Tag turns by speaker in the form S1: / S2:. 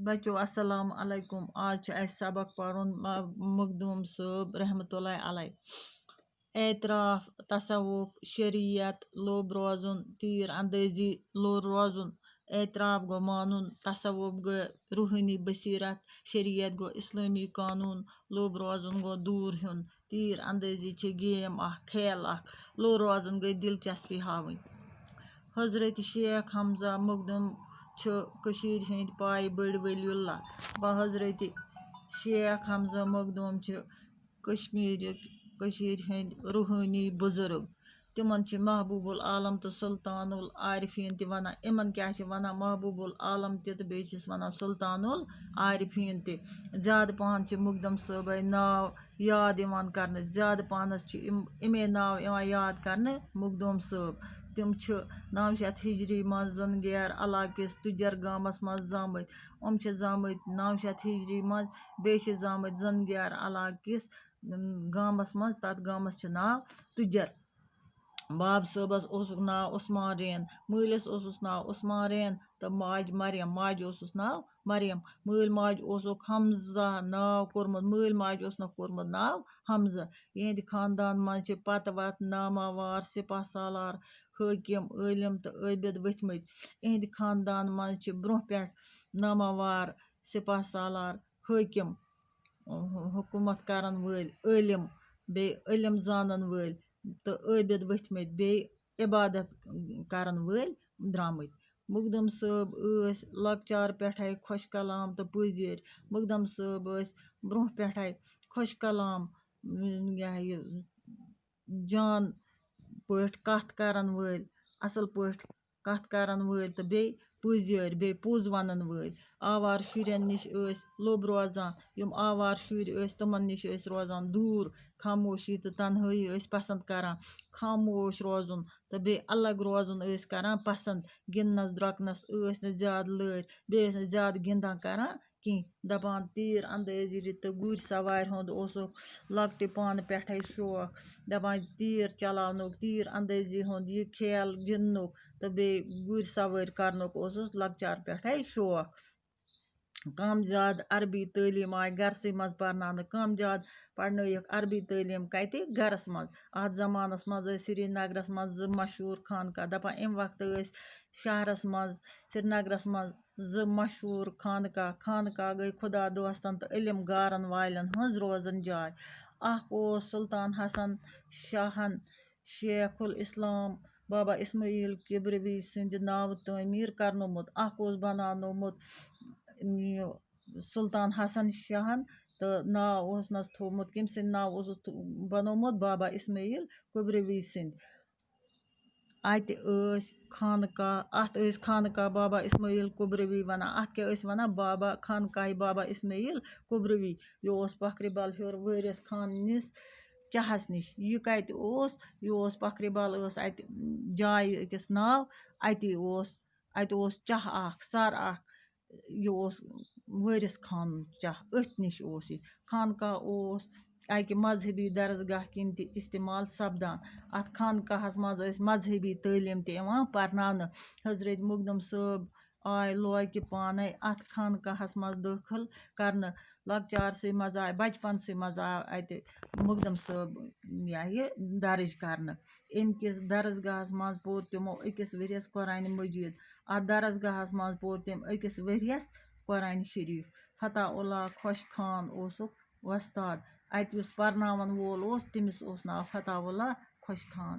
S1: बच्चों अस्सलाम अलैकुम। आज च अस सबक पढ़ुन मखदूम साहब रहमतुल्लाह अलैह। एतराफ तसव्वुफ शरीयत लोब रोजुन तीर अंदाजी लोर रोजुन। एतराफ गो मानुन, तसव्वुफ गो रूहानी बसीरत, शरीयत गो इस्लामी कानून, लोब रोजुन गो दूर हुन, तीर अंदाजी छ गेम खेल लोर रोजुन गई दिलचस्पी हावन। हजरत शेख हमजा मखदूम कशीर हिंद पाय बड़ वलीउल्लाह। हजरत शेख हमजा मखदूम कशीर हिंद रूहानी बुजुर्ग। तिमन महबूबुल आलम तो सुल्तानुल आरिफीन ति वना। इमन क्या वना महबूबुल आलम ति तो बेस वना सुल्तानुल आरिफीन ति। ज़्यादा पहन मखदूम साहब नाव याद कर, ज़्यादा पहनस इमे नाव याद कर मखदूम साहब। तिम 900 हिजरी मज जंगेर इलाकिस तुजर गामस मज जामत। जामत 900 हिजरी मज बे जामत जंगेर इलाकिस गामस मज, तथ गामस नाव तुजर। बाब साहबस नाव उस्मान रैन, मलिस नाव उस्मान रैन तो माज मरियम, माज नाव मरियम। मल माज हमजा नाव कोरमुत, मल माज कोरमुत नाव हमजा। यहद खानदान मज पत वत नामावार सिपह सालार हाकिम आलिम तो आबिद वथमत। यहद खानदान मज ब्रोह पे नामावार सिपह सालार हाकिम, हुकूमत करन वल आलिम, बे इल्म जानन वल तो आबिद वथमत, बे इबादत करन वल द्रामत। मखदूम साहब लकचार पे खुश कलाम तो पजीर। मखदूम साहब ब्रोह पे खुश कलाम, जान पट कथ करन वल, असल पट कथ करन वल तो बे पजीर, बे पोज वनन वल। आवार शुरन निश लोब रोजान, यम आवार शुर तमन निश रोजान दूर। खामोशी तो तन्हाई पसंद करान, खामोश रोजुन तो बे अलग रोजुन करान पसंद। गिंदनस द्रकनस ज्यादा लर, बे ज्यादा गिंदा करान कि दपान तीर अंदाजी तो गुर सवार हुंद लकटे पान पे शौक। दपान तीर चलावनुक, तीर अंदाजी हुंद यह खेल गिंदनुक तो बे गुर सवार करनुक लकचार पे शौक। कम ज्यादा अरबी तालीम आय गरसे मज परनान, कम ज्यादा पढ़नक अरबी तालीम कति गरस मज। अत जमानस मज श्रीनगरस मज मशहूर खानका। दपा अम वक्त शहरस मज श्रीनगरस मज मशहूर खानका। खानका गई खुदा दोस्तन तो इल्म गारन वालन हज रोजन जाय। सुल्तान हसन शाहन शेखुल इस्लाम बाबा इस्माइल किबरवी सिंध नाव तमीर करनोमुत। बनानोमुत सुल्तान हसन शाहन तो नाव थोमुत कम सिंद नाव बनोमुत बाबा इस्माइल किबरवी सिंध। अत खानका, अत खानका बाबा इस्माइल किबरवी वना। अत क्या वना बाबा खानका बाबा इस्माइल किबरवी। यह पखरीबल हेर वारिस खान निस चहस निश। यह कत यह पखरीबल अत जाय अकिस नाव। अत चह सर यह वारिस खान चह अथ निश यह खानका अकि मजहबी दरसगाह किन ति इस्तेमाल सपदान। अत खानकाहस मज मजहबी तालीम परनान। हजरत मखदूम साहब आय लोग पाने अत खानकाहस मज दाखिल करन। लकचार से मज आय, बचपन से मज आय अत मखदूम साहब दर्ज करन। अमकिस दरसगाहस मज पोर तिमो अकिस वरियस कुरान मजीद। अत दरसगाहस मज पोर तिम अकिस वरियस कुरान शरीफ। फताउल्लाह खुश खान वस्ताद। अत परनावन वोल तमिस नाव फताउल्लाह खुश खान।